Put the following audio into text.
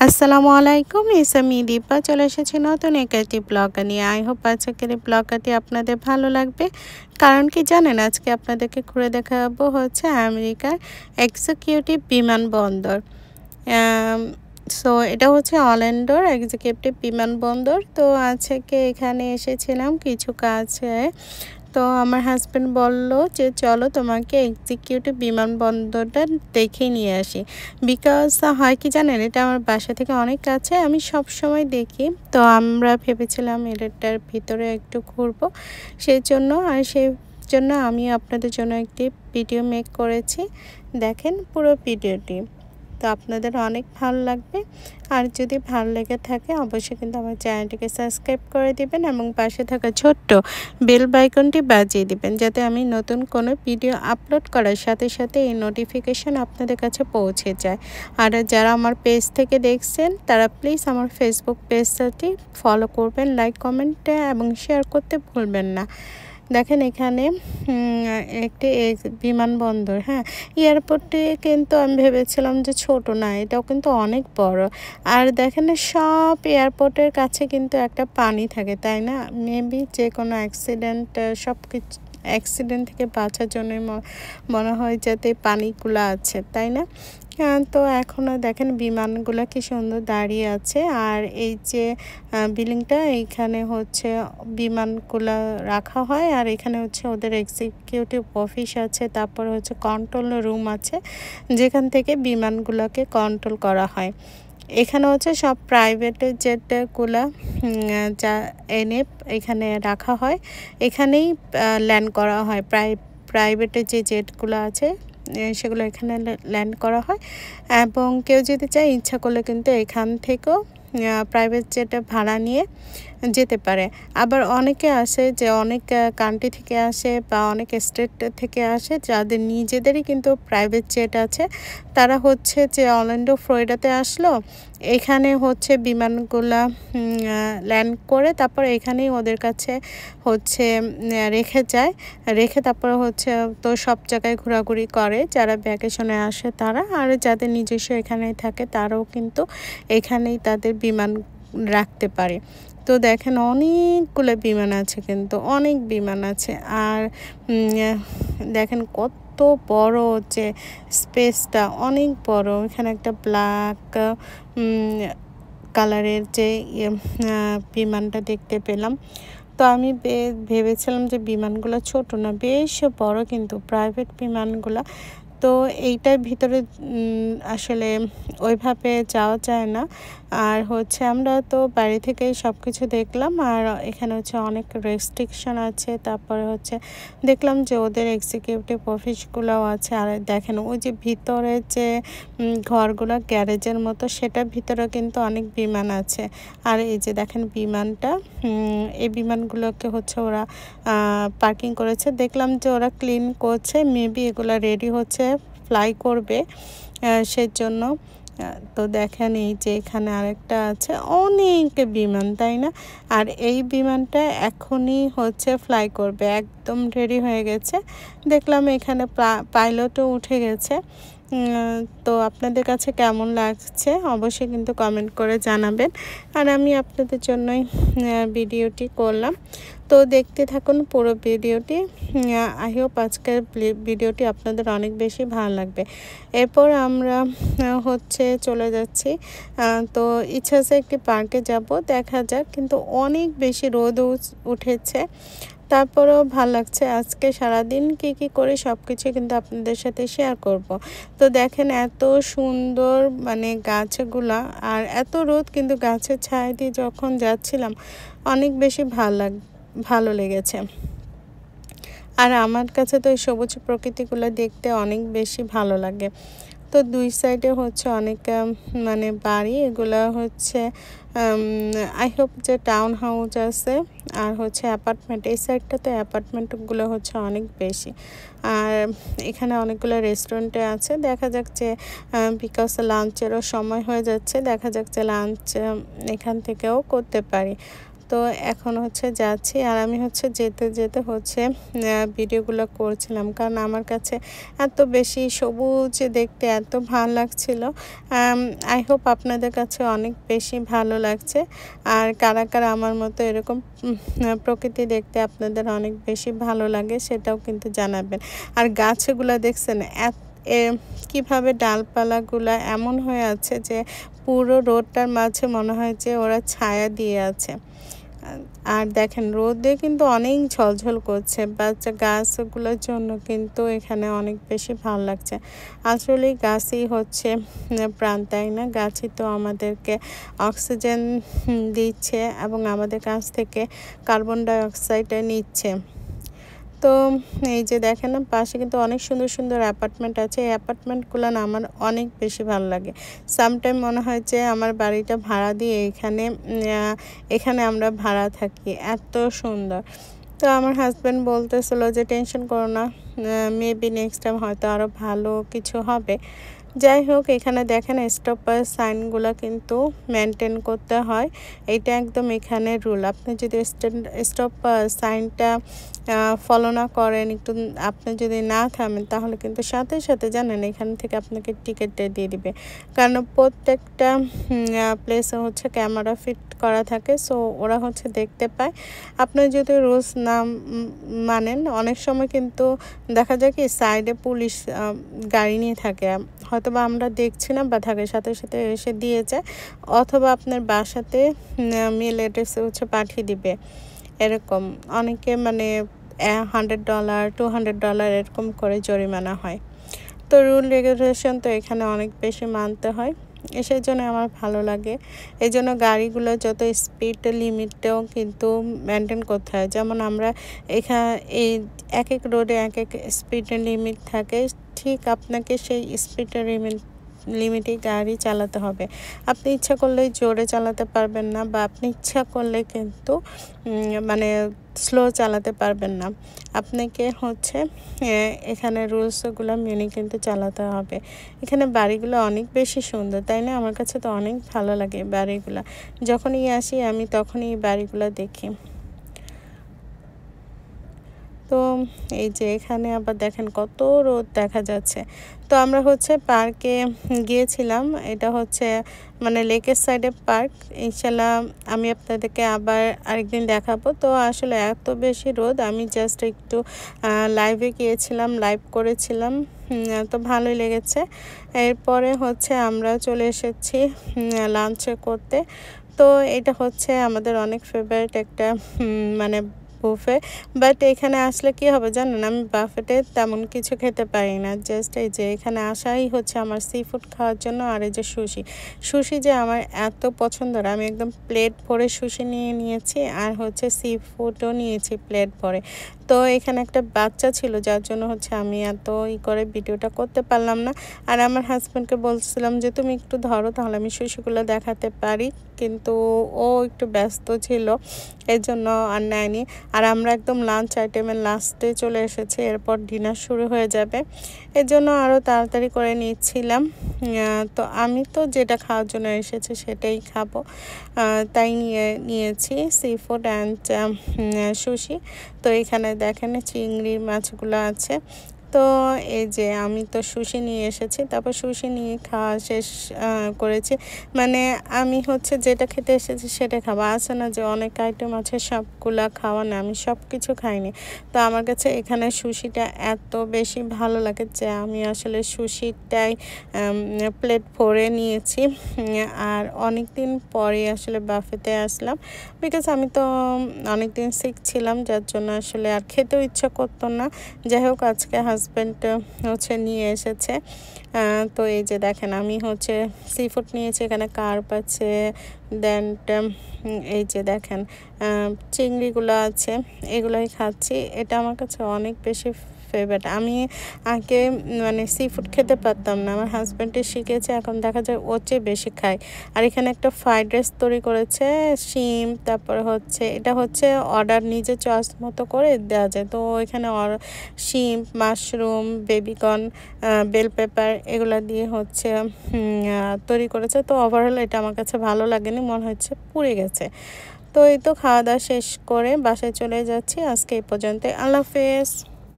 আসসালামু আলাইকুম, it's me Dipa. চলে এসেছি নতুন একটি ব্লগ নিয়ে। আই হোপ আজকের এই ব্লগটি আপনাদের ভালো লাগবে। কারণ কি জানেন, আজকে আপনাদেরকে ঘুরে দেখাবো হচ্ছে আমেরিকার এক্সিকিউটিভ বিমানবন্দর। সো এটা হচ্ছে অরল্যান্ডোর এক্সিকিউটিভ বিমানবন্দর। তো আজকে এখানে এসেছিলাম কিছু কাজে। তো আমার হাজব্যান্ড বলল যে চলো তোমাকে এক্সিকিউটিভ বিমানবন্দরটা দেখে নিয়ে আসি। বিকজ হয় কি জানেন, এটা আমার বাসা থেকে অনেক কাছে, আমি সব সময় দেখি। তো আমরা ভেবেছিলাম এটার ভিতরে একটু ঘুরবো, সেই জন্য আমি আপনাদের জন্য একটি ভিডিও মেক করেছি। দেখেন পুরো ভিডিওটি, তো আপনাদের অনেক ভালো লাগবে। আর যদি ভালো লেগে থাকে অবশ্যই কিন্তু আমার চ্যানেলটিকে সাবস্ক্রাইব করে দিবেন এবং পাশে থাকা ছোট্ট বেল আইকনটি বাজিয়ে দিবেন, যাতে আমি নতুন কোনো ভিডিও আপলোড করার সাথে সাথে এই নোটিফিকেশন আপনাদের কাছে পৌঁছে যায়। আর যারা আমার পেজ থেকে দেখছেন তারা প্লিজ আমার ফেসবুক পেজটি ফলো করবেন, লাইক কমেন্ট এবং শেয়ার করতে ভুলবেন না। দেখেন এখানে একটি বিমানবন্দর, হ্যাঁ, এয়ারপোর্টে কিন্তু আমি ভেবেছিলাম যে ছোট না, এটাও কিন্তু অনেক বড়। আর দেখেন সব এয়ারপোর্টের কাছে কিন্তু একটা পানি থাকে, তাই না? মেবি যে কোনো সব কিছু অ্যাক্সিডেন্ট থেকে বাঁচার জন্যই মনে হয় যাতে পানিগুলো আছে, তাই না? তো এখনও দেখেন বিমানগুলো কি সুন্দর দাঁড়িয়ে আছে। আর এই যে বিল্ডিংটা, এইখানে হচ্ছে বিমানগুলো রাখা হয়। আর এখানে হচ্ছে ওদের এক্সিকিউটিভ অফিস আছে, তারপরে হচ্ছে কন্ট্রোল রুম আছে, যেখান থেকে বিমানগুলোকে কন্ট্রোল করা হয়। এখানে হচ্ছে সব প্রাইভেট জেটগুলো যা এনে এখানে রাখা হয়, এখানেই ল্যান্ড করা হয়। প্রাইভেটের যে জেটগুলো আছে সেগুলো এখানে ল্যান্ড করা হয়। এবং কেউ যদি চায় ইচ্ছা করলে কিন্তু এখান থেকেও প্রাইভেট জেটে ভাড়া নিয়ে যেতে পারে। আবার অনেকে আসে যে অনেক কান্ট্রি থেকে আসে বা অনেক স্টেট থেকে আসে, যাদের নিজেদেরই কিন্তু প্রাইভেট জেট আছে, তারা হচ্ছে যে অরল্যান্ডো ফ্লোরিডাতে আসলো, এখানে হচ্ছে বিমানগুলা ল্যান্ড করে তারপর এখানেই ওদের কাছে হচ্ছে রেখে তারপরে হচ্ছে তো সব জায়গায় ঘোরাঘুরি করে যারা ভ্যাকেশনে আসে তারা। আর যাদের নিজস্ব এখানেই থাকে তারাও কিন্তু এখানেই তাদের বিমান রাখতে পারে। তো দেখেন অনেকগুলো বিমান আছে, কিন্তু অনেক বিমান আছে। আর দেখেন কত বড় হচ্ছে স্পেসটা, অনেক বড়। এখানে একটা ব্ল্যাক কালারের যে বিমানটা দেখতে পেলাম। তো আমি ভেবেছিলাম যে বিমানগুলো ছোট না, বেশ বড় কিন্তু প্রাইভেট বিমানগুলো। তো এইটার ভিতরে আসলে ওইভাবে যাওয়া যায় না। আর হচ্ছে আমরা তো বাড়ি থেকে সব কিছু দেখলাম। আর এখানে হচ্ছে অনেক রেস্ট্রিকশন আছে। তারপরে হচ্ছে দেখলাম যে ওদের এক্সিকিউটিভ অফিসগুলোও আছে। আর দেখেন ওই যে ভিতরে যে ঘরগুলো গ্যারেজের মতো, সেটার ভিতরে কিন্তু অনেক বিমান আছে। আর এই যে দেখেন বিমানটা, এই বিমানগুলোকে হচ্ছে ওরা পার্কিং করেছে। দেখলাম যে ওরা ক্লিন করছে, মেবি এগুলো রেডি হচ্ছে, ফ্লাই করবে সেজন্য। তো দেখেন এই যে এখানে আরেকটা আছে, অনেক বিমান, তাই না? আর এই বিমানটা এখনই হচ্ছে ফ্লাই করবে, একদম রেডি হয়ে গেছে। দেখলাম এখানে পাইলটও উঠে গেছে। তো আপনাদের কাছে কেমন লাগছে অবশ্যই কিন্তু কমেন্ট করে জানাবেন। আর আমি আপনাদের জন্যই ভিডিওটি করলাম। তো দেখতে থাকুন পুরো ভিডিওটি। আই হোপ আজকের ভিডিওটি আপনাদের অনেক বেশি ভালো লাগবে। এরপর আমরা হচ্ছে চলে যাচ্ছি। তো ইচ্ছা আছে একটি পার্কে যাব, দেখা যাক। কিন্তু অনেক বেশি রোদ উঠেছে, তারপরেও ভালো লাগছে। আজকে সারাদিন কি করে সব কিছু কিন্তু আপনাদের সাথে শেয়ার করব। তো দেখেন এত সুন্দর মানে গাছগুলা, আর এত রোদ, কিন্তু গাছের ছায়া দিয়ে যখন যাচ্ছিলাম অনেক বেশি ভালো লেগেছে। আর আমার কাছে তো এই সবুজ প্রকৃতিগুলো দেখতে অনেক বেশি ভালো লাগে। তো দুই সাইডে হচ্ছে অনেক মানে বাড়ি, এগুলো হচ্ছে আই হোপ যে টাউন হাউস আছে আর হচ্ছে অ্যাপার্টমেন্ট। এই সাইডটাতে অ্যাপার্টমেন্টগুলো হচ্ছে অনেক বেশি। আর এখানে অনেকগুলো রেস্টুরেন্টে আছে। দেখা যাক যে বিকজ লাঞ্চেরও সময় হয়ে যাচ্ছে, দেখা যাক যে লাঞ্চ এখান থেকেও করতে পারি। তো এখন হচ্ছে যাচ্ছি, আর আমি হচ্ছে যেতে যেতে হচ্ছে ভিডিওগুলো করছিলাম, কারণ আমার কাছে এত বেশি সবুজ দেখতে এত ভালো লাগছিল। আই হোপ আপনাদের কাছে অনেক বেশি ভালো লাগছে। আর কারা কারা আমার মতো এরকম প্রকৃতি দেখতে আপনাদের অনেক বেশি ভালো লাগে সেটাও কিন্তু জানাবেন। আর গাছগুলো দেখছেন কিভাবে ডালপালাগুলা এমন হয়ে আছে যে পুরো রোডটার মাঝে মনে হয় যে ওরা ছায়া দিয়ে আছে। আর দেখেন রোদে কিন্তু অনেক ঝলঝল করছে, বাচ্চা গাছগুলোর জন্য কিন্তু এখানে অনেক বেশি ভালো লাগছে। আসলে গাছই হচ্ছে প্রাণ, তাই না? গাছই তো আমাদেরকে অক্সিজেন দিচ্ছে এবং আমাদের কাছ থেকে কার্বন ডাই অক্সাইড নিচ্ছে। তো এই যে দেখেন না, পাশে কিন্তু অনেক সুন্দর সুন্দর অ্যাপার্টমেন্ট আছে। এই অ্যাপার্টমেন্টগুলো না আমার অনেক বেশি ভালো লাগে। সামটাইম মনে হয় যে আমার বাড়িটা ভাড়া দিয়ে এখানে আমরা ভাড়া থাকি, এত সুন্দর। তো আমার হাজব্যান্ড বলতেছিল যে টেনশন করো না, মেবি নেক্সট টাইম হয়তো আরও ভালো কিছু হবে। যাই হোক, এখানে দেখেন স্টপার সাইনগুলো কিন্তু মেনটেন করতে হয়, এটা একদম এখানে রুল। আপনি যদি স্টপ সাইনটা ফলো না করেন, একটু আপনি যদি না থামেন, তাহলে কিন্তু সাথে সাথে জানেন এখান থেকে আপনাকে টিকিটটা দিয়ে দিবে। কারণ প্রত্যেকটা প্লেসে হচ্ছে ক্যামেরা ফিট করা থাকে, সো ওরা হচ্ছে দেখতে পায়। আপনি যদি রুলস না মানেন, অনেক সময় কিন্তু দেখা যায় কি সাইডে পুলিশ গাড়ি নিয়ে থাকে, হয়তোবা আমরা দেখছি না বা থাকে সাথে সাথে এসে দিয়ে যায়, অথবা আপনার বাসাতে মেল অ্যাড্রেসে হচ্ছে পাঠিয়ে দিবে। এরকম অনেকে মানে $100 $200 এরকম করে জরিমানা হয়। তো রুল রেগুলেশন তো এখানে অনেক বেশি মানতে হয়, সেই জন্য আমার ভালো লাগে। এই জন্য গাড়িগুলো যত স্পিড লিমিটটাও কিন্তু মেনটেন করতে হয়। যেমন আমরা এই এক এক রোডে এক এক স্পিডের লিমিট থাকে, ঠিক আপনাকে সেই স্পিডের লিমিটে গাড়ি চালাতে হবে। আপনি ইচ্ছা করলে জোরে চালাতে পারবেন না, বা আপনি ইচ্ছা করলে কিন্তু মানে স্লো চালাতে পারবেন না। আপনাকে হচ্ছে এখানে রুলসগুলো মেনে কিন্তু চালাতে হবে। এখানে বাড়িগুলো অনেক বেশি সুন্দর, তাই না? আমার কাছে তো অনেক ভালো লাগে বাড়িগুলো। যখনই আসি আমি তখনই এই বাড়িগুলো দেখি। তো এই যে এখানে আবার দেখেন কত রোদ দেখা যাচ্ছে। তো আমরা হচ্ছে পার্কে গিয়েছিলাম, এটা হচ্ছে মানে লেকের সাইডে পার্ক। ইনশাল্লাহ আমি আপনাদেরকে আবার আরেকদিন দেখাবো। তো আসলে এত বেশি রোদ, আমি জাস্ট একটু লাইভে গিয়েছিলাম, লাইভ করেছিলাম, তো ভালোই লেগেছে। এরপরে হচ্ছে আমরা চলে এসেছি লাঞ্চ করতে। তো এটা হচ্ছে আমাদের অনেক ফেভারিট একটা মানে বুফে। বাট এখানে আসলে কি হবে জানেন, আমি বাফেটে তেমন কিছু খেতে পারি না। জাস্ট এই যে এখানে আসাই হচ্ছে আমার সি ফুড খাওয়ার জন্য। আর এই যে সুশি যে আমার এত পছন্দের, আমি একদম প্লেট ভরে সুশি নিয়েছি, আর হচ্ছে সি ফুডও নিয়েছি প্লেট ভরে। তো এখানে একটা বাচ্চা ছিল, যার জন্য হচ্ছে আমি এত করে ভিডিওটা করতে পারলাম না। আর আমার হাজব্যান্ডকে বলছিলাম যে তুমি একটু ধরো, তাহলে আমি সুশিগুলো দেখাতে পারি, কিন্তু ও একটু ব্যস্ত ছিল, এর জন্য আর নেয়নি। আর আমরা একদম লাঞ্চ আইটেমের লাস্টে চলে এসেছি, এরপর ডিনার শুরু হয়ে যাবে, এর জন্য আরও তাড়াতাড়ি করে নিচ্ছিলাম। তো আমি তো যেটা খাওয়ার জন্য এসেছি সেটাই খাবো, তাই নিয়েছি সি ফুড অ্যান্ড সুশি। তো এখানে দেখেন চিংড়ির মাছগুলো আছে। তো এই যে আমি তো সুশি নিয়ে এসেছি, তারপর সুশি নিয়ে খাওয়া শেষ করেছি। মানে আমি হচ্ছে যেটা খেতে এসেছি সেটা খাবো, আছে না যে অনেক আইটেম আছে সবগুলা খাওয়া না, আমি সব কিছু খাইনি। তো আমার কাছে এখানে সুশিটা এত বেশি ভালো লাগে যে আমি আসলে সুশিটাই প্লেট ভরে নিয়েছি। আর অনেক দিন পরে আসলে বাফেতে আসলাম, বিকজ আমি তো অনেক দিন সিক ছিলাম, যার জন্য আসলে আর খেতেও ইচ্ছা করতো না। যাই হোক, আজকে হাজব্যান্ড হচ্ছে নিয়ে এসেছে। তো এই যে দেখেন আমি হচ্ছে সি ফুড নিয়েছি, এখানে কার্প আছে, দেন এই যে দেখেন চিংড়িগুলো আছে, এগুলোই খাচ্ছি। এটা আমার কাছে অনেক বেশি ফেভারিট। আমি আগে মানে সি ফুড খেতে পারতাম না, আমার হাজব্যান্ডে শিখেছে, এখন দেখা যায় ওর চেয়ে বেশি খায়। আর এখানে একটা ফ্রাইড রাইস তৈরি করেছে, শিম, তারপরে হচ্ছে এটা হচ্ছে অর্ডার নিজে চয়েস মতো করে দেওয়া যায়। তো এখানে শিম, মাশরুম, বেবিকর্ন, বেল পেপার এগুলো দিয়ে হচ্ছে তৈরি করেছে। তো ওভারঅল এটা আমার কাছে ভালো লাগেনি, মনে হচ্ছে পুড়ে গেছে। তো এই তো খাওয়া দাওয়া শেষ করে বাসায় চলে যাচ্ছি। আজকে এই পর্যন্ত, আল্লাহ হাফেজ।